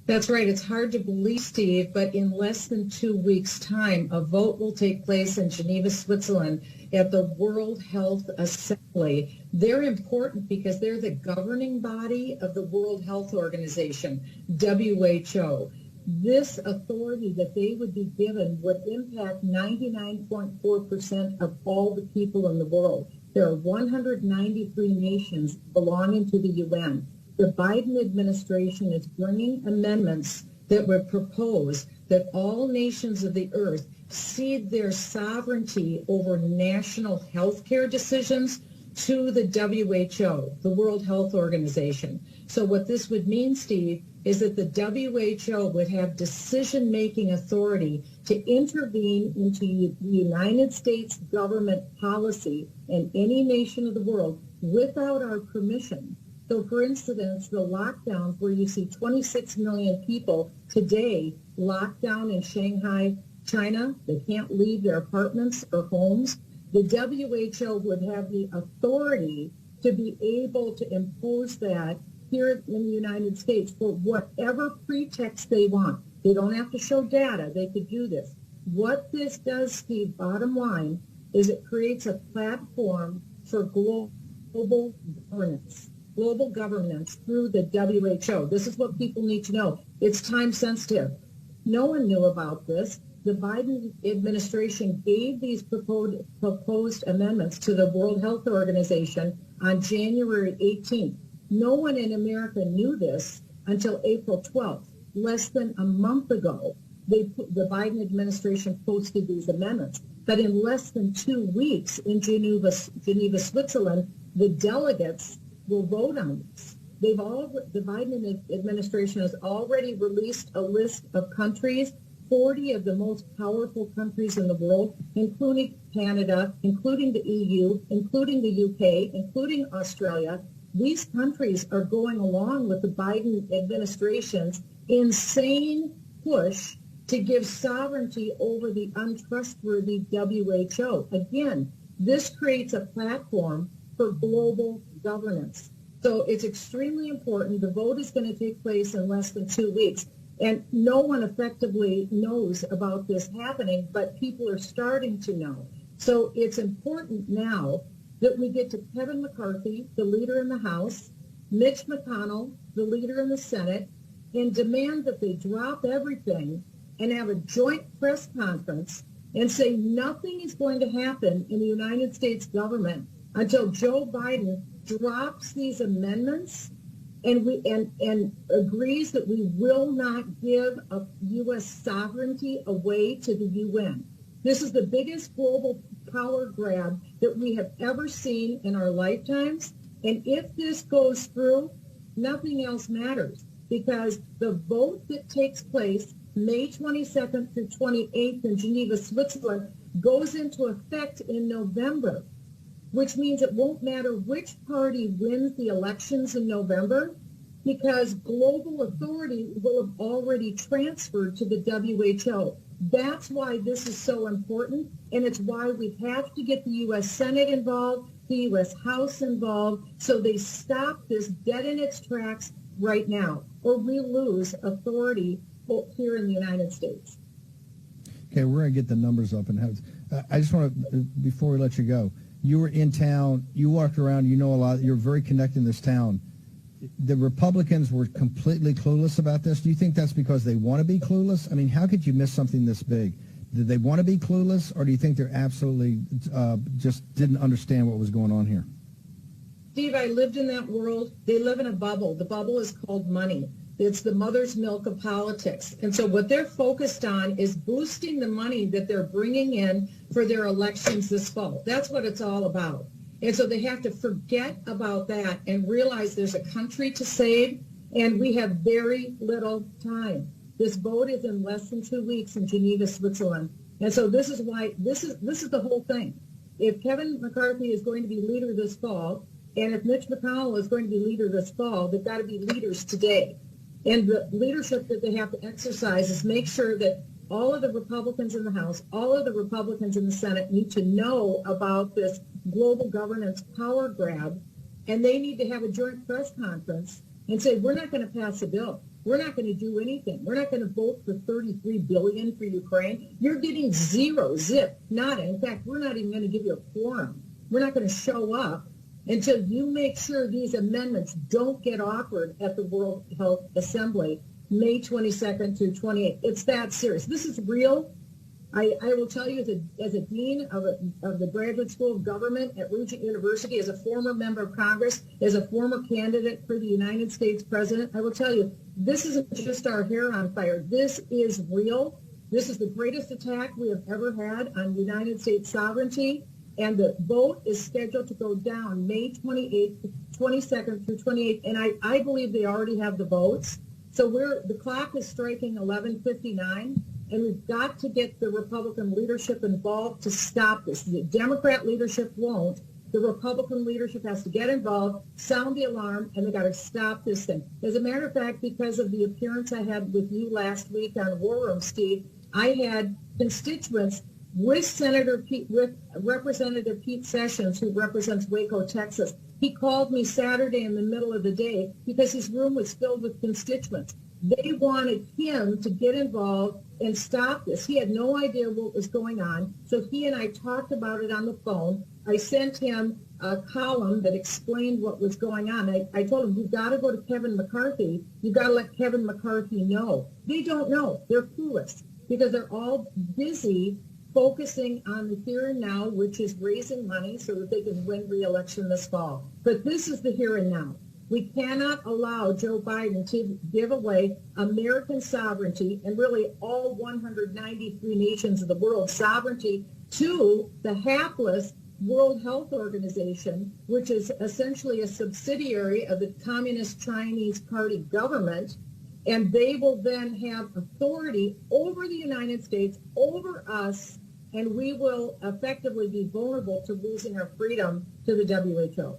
That's right. It's hard to believe, Steve, but in less than 2 weeks' time, a vote will take place in Geneva, Switzerland at the World Health Assembly. They're important because they're the governing body of the World Health Organization, WHO. This authority that they would be given would impact 99.4% of all the people in the world. There are 193 nations belonging to the UN. The Biden administration is bringing amendments that would propose that all nations of the earth cede their sovereignty over national health care decisions to the WHO, the World Health Organization. So what this would mean, Steve, is that the WHO would have decision-making authority to intervene into the United States government policy in any nation of the world without our permission. So, for instance, the lockdowns where you see 26 million people today locked down in Shanghai, China, they can't leave their apartments or homes. The WHO would have the authority to be able to impose that here in the United States for whatever pretext they want. They don't have to show data. They could do this. What this does, Steve, bottom line, is it creates a platform for global governance. Global governance through the WHO. This is what people need to know. It's time sensitive. No one knew about this. The Biden administration gave these proposed amendments to the World Health Organization on January 18th. No one in America knew this until April 12th. Less than a month ago, the Biden administration posted these amendments. But in less than 2 weeks in Geneva, Switzerland, the delegates will vote on this. The Biden administration has already released a list of countries, 40 of the most powerful countries in the world, including Canada, including the EU, including the UK, including Australia. These countries are going along with the Biden administration's insane push to give sovereignty over the untrustworthy WHO. Again, this creates a platform for global governance. So it's extremely important. The vote is going to take place in less than 2 weeks. And no one effectively knows about this happening, but people are starting to know. So it's important now that we get to Kevin McCarthy, the leader in the House, Mitch McConnell, the leader in the Senate, and demand that they drop everything and have a joint press conference and say nothing is going to happen in the United States government until Joe Biden drops these amendments and agrees that we will not give a U.S. sovereignty away to the UN. This is the biggest global power grab that we have ever seen in our lifetimes. And if this goes through, nothing else matters, because the vote that takes place May 22nd through 28th in Geneva, Switzerland, goes into effect in November, which means it won't matter which party wins the elections in November, because global authority will have already transferred to the WHO. That's why this is so important, and it's why we have to get the U.S. Senate involved, the U.S. House involved, so they stop this dead in its tracks right now, or we lose authority here in the United States. Okay, we're going to get the numbers up and have. I just want to, before we let you go, you were in town, you walked around, you know a lot, you're very connected in this town. The Republicans were completely clueless about this. Do you think that's because they want to be clueless? I mean, how could you miss something this big? Did they want to be clueless, or do you think they're absolutely just didn't understand what was going on here? Steve, I lived in that world. They live in a bubble. The bubble is called money. It's the mother's milk of politics. And so what they're focused on is boosting the money that they're bringing in for their elections this fall. That's what it's all about. And so they have to forget about that and realize there's a country to save, and we have very little time. This vote is in less than 2 weeks in Geneva, Switzerland. And so this is why, this is the whole thing. If Kevin McCarthy is going to be leader this fall, and if Mitch McConnell is going to be leader this fall, they've got to be leaders today. And the leadership that they have to exercise is make sure that all of the Republicans in the House, all of the Republicans in the Senate need to know about this global governance power grab, and they need to have a joint press conference and say, we're not going to pass a bill. we're not going to do anything. We're not going to vote for $33 billion for Ukraine. You're getting zero, zip, nada. In fact, we're not even going to give you a quorum. We're not going to show up until you make sure these amendments don't get offered at the World Health Assembly, May 22nd through 28th. It's that serious. This is real. I will tell you, as a dean of the Graduate School of Government at Regent University, as a former member of Congress, as a former candidate for the United States president, I will tell you, this isn't just our hair on fire. This is real. This is the greatest attack we have ever had on United States sovereignty. And the vote is scheduled to go down May 28th, 22nd through 28th. And I believe they already have the votes. So the clock is striking 11:59. And we've got to get the Republican leadership involved to stop this. The Democrat leadership won't. The Republican leadership has to get involved, sound the alarm, and they've got to stop this thing. As a matter of fact, because of the appearance I had with you last week on War Room, Steve, I had constituents with Representative Pete Sessions, who represents Waco, Texas. He called me Saturday in the middle of the day because his room was filled with constituents. They wanted him to get involved and stop this. He had no idea what was going on, so he and I talked about it on the phone. I sent him a column that explained what was going on. I told him, you've got to go to Kevin McCarthy. You've got to let Kevin McCarthy know. They don't know. They're clueless because they're all busy focusing on the here and now, which is raising money so that they can win re-election this fall. But this is the here and now. We cannot allow Joe Biden to give away American sovereignty and really all 193 nations of the world sovereignty to the hapless World Health Organization, which is essentially a subsidiary of the Communist Chinese Party government. And they will then have authority over the United States, over us, and we will effectively be vulnerable to losing our freedom to the WHO.